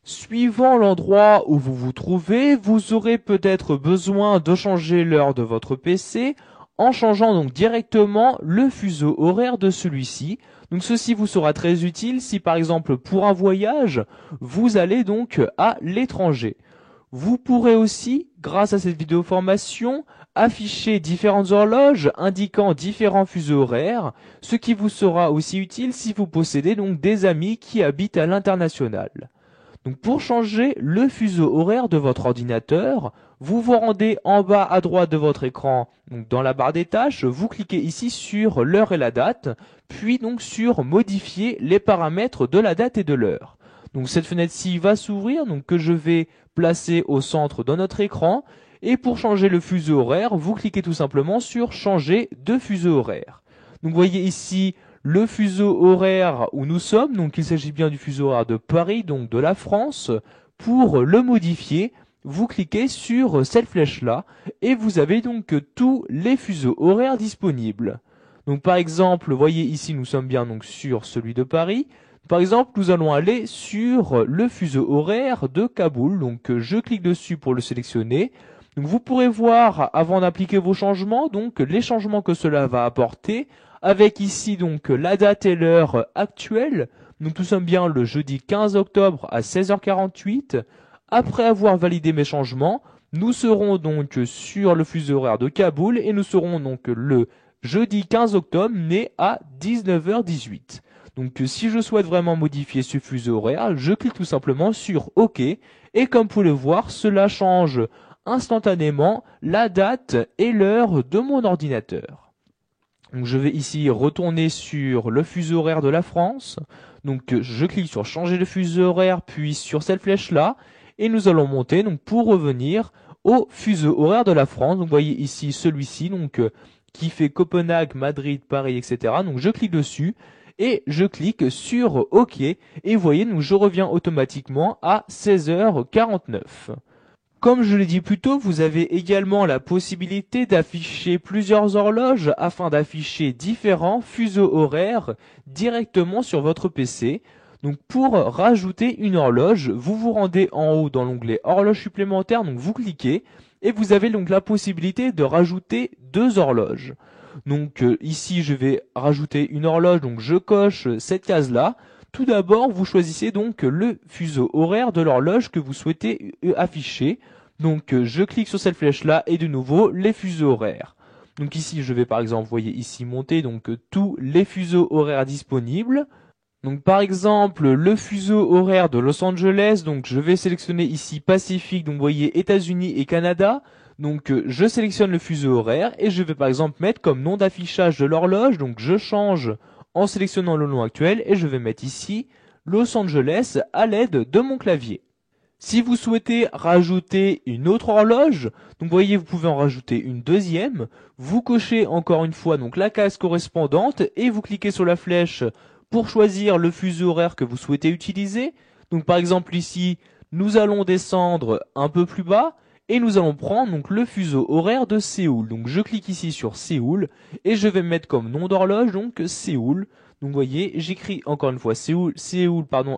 Suivant l'endroit où vous vous trouvez, vous aurez peut-être besoin de changer l'heure de votre PC en changeant donc directement le fuseau horaire de celui-ci. Donc ceci vous sera très utile si par exemple pour un voyage, vous allez donc à l'étranger. Vous pourrez aussi, grâce à cette vidéo formation, afficher différentes horloges indiquant différents fuseaux horaires, ce qui vous sera aussi utile si vous possédez donc des amis qui habitent à l'international. Donc pour changer le fuseau horaire de votre ordinateur, vous vous rendez en bas à droite de votre écran, donc dans la barre des tâches, vous cliquez ici sur l'heure et la date, puis donc sur modifier les paramètres de la date et de l'heure. Donc cette fenêtre-ci va s'ouvrir, donc que je vais placer au centre de notre écran. Et pour changer le fuseau horaire, vous cliquez tout simplement sur changer de fuseau horaire. Donc vous voyez ici le fuseau horaire où nous sommes, donc il s'agit bien du fuseau horaire de Paris, donc de la France. Pour le modifier, vous cliquez sur cette flèche-là et vous avez donc tous les fuseaux horaires disponibles. Donc par exemple, vous voyez ici nous sommes bien donc sur celui de Paris. Par exemple, nous allons aller sur le fuseau horaire de Kaboul. Donc je clique dessus pour le sélectionner. Donc vous pourrez voir avant d'appliquer vos changements, donc les changements que cela va apporter, avec ici donc la date et l'heure actuelle. Donc nous sommes bien le jeudi 15 octobre à 16h48. Après avoir validé mes changements, nous serons donc sur le fuseau horaire de Kaboul et nous serons donc le jeudi 15 octobre né à 19h18. Donc si je souhaite vraiment modifier ce fuseau horaire, je clique tout simplement sur OK et comme vous pouvez le voir, cela change instantanément la date et l'heure de mon ordinateur. Donc je vais ici retourner sur le fuseau horaire de la France. Donc je clique sur changer de fuseau horaire puis sur cette flèche là et nous allons monter donc pour revenir au fuseau horaire de la France. Donc vous voyez ici celui-ci donc qui fait Copenhague, Madrid, Paris, etc. Donc je clique dessus et je clique sur OK et vous voyez donc je reviens automatiquement à 16h49. Comme je l'ai dit plus tôt, vous avez également la possibilité d'afficher plusieurs horloges afin d'afficher différents fuseaux horaires directement sur votre PC. Donc pour rajouter une horloge, vous vous rendez en haut dans l'onglet horloge supplémentaire, donc vous cliquez et vous avez donc la possibilité de rajouter deux horloges. Donc ici je vais rajouter une horloge, donc je coche cette case là. Tout d'abord, vous choisissez donc le fuseau horaire de l'horloge que vous souhaitez afficher. Donc je clique sur cette flèche là et de nouveau les fuseaux horaires. Donc ici je vais par exemple, vous voyez ici monter donc tous les fuseaux horaires disponibles. Donc par exemple le fuseau horaire de Los Angeles, donc je vais sélectionner ici Pacifique, donc vous voyez États-Unis et Canada. Donc je sélectionne le fuseau horaire et je vais par exemple mettre comme nom d'affichage de l'horloge, donc je change en sélectionnant le nom actuel et je vais mettre ici Los Angeles à l'aide de mon clavier. Si vous souhaitez rajouter une autre horloge, donc vous voyez vous pouvez en rajouter une deuxième, vous cochez encore une fois donc la case correspondante et vous cliquez sur la flèche pour choisir le fuseau horaire que vous souhaitez utiliser. Donc par exemple ici, nous allons descendre un peu plus bas et nous allons prendre donc le fuseau horaire de Séoul. Donc je clique ici sur Séoul et je vais mettre comme nom d'horloge donc Séoul. Donc vous voyez, j'écris encore une fois Séoul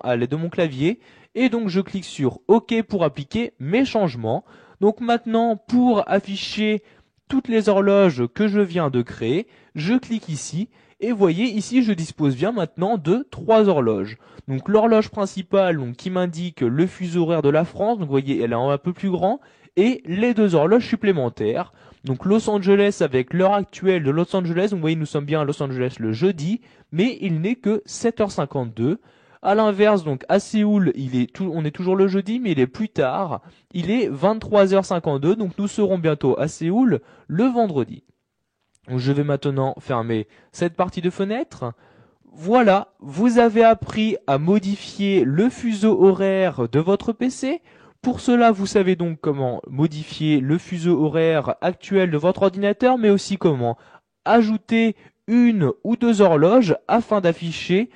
à l'aide de mon clavier et donc je clique sur OK pour appliquer mes changements. Donc maintenant pour afficher toutes les horloges que je viens de créer, je clique ici et vous voyez ici je dispose bien maintenant de trois horloges. Donc l'horloge principale donc, qui m'indique le fuseau horaire de la France, donc vous voyez elle est un peu plus grand, et les deux horloges supplémentaires. Donc Los Angeles avec l'heure actuelle de Los Angeles, donc vous voyez nous sommes bien à Los Angeles le jeudi, mais il n'est que 7h52. À l'inverse, donc à Séoul, on est toujours le jeudi, mais il est plus tard. Il est 23h52, donc nous serons bientôt à Séoul le vendredi. Donc je vais maintenant fermer cette partie de fenêtre. Voilà, vous avez appris à modifier le fuseau horaire de votre PC. Pour cela, vous savez donc comment modifier le fuseau horaire actuel de votre ordinateur, mais aussi comment ajouter une ou deux horloges afin d'afficher